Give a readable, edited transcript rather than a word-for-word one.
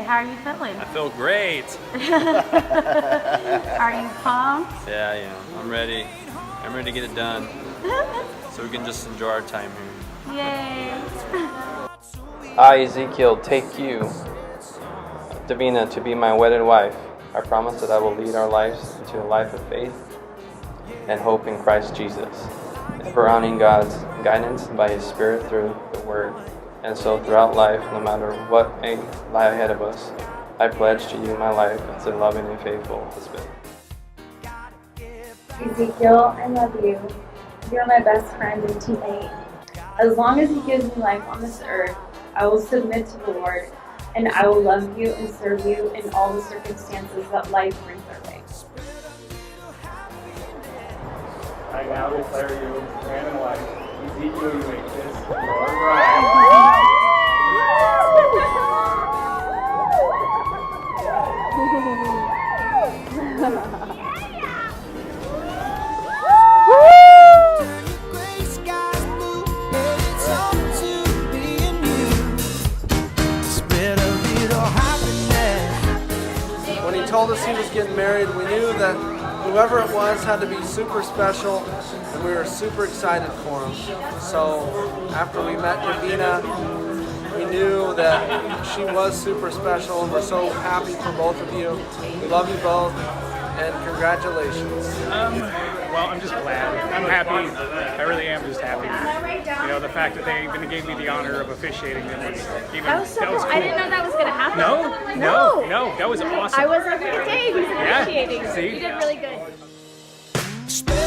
today. How are you feeling? I feel great. Are you pumped? Yeah, I am. I'm ready. I'm ready to get it done. So we can just enjoy our time here. Yay. I, Ezekiel, take you, Devina, to be my wedded wife. I promise that I will lead our lives into a life of faith and hope in Christ Jesus, ever honoring God's guidance by His Spirit through the Word. And so throughout life, no matter what may lie ahead of us, I pledge to you my life as a loving and faithful husband. Ezekiel, I love you. You're my best friend and teammate. As long as He gives me life on this earth, I will submit to the Lord, and I will love you and serve you in all the circumstances that life brings our way. I now declare you man and wife. Ezekiel, you make this your bride. When he told us he was getting married, we knew that whoever it was had to be super special, and we were super excited for him. So after we met Devina, we knew that she was super special, and we're so happy for both of you. We love you both, and congratulations. Well, I'm just glad. I'm happy. I really am just happy. You know, the fact that they even gave me the honor of officiating them was even That was so cool. cool. I didn't know that was going to happen. No, that was awesome. I was every day. He was Yeah, officiating. see? You did really good.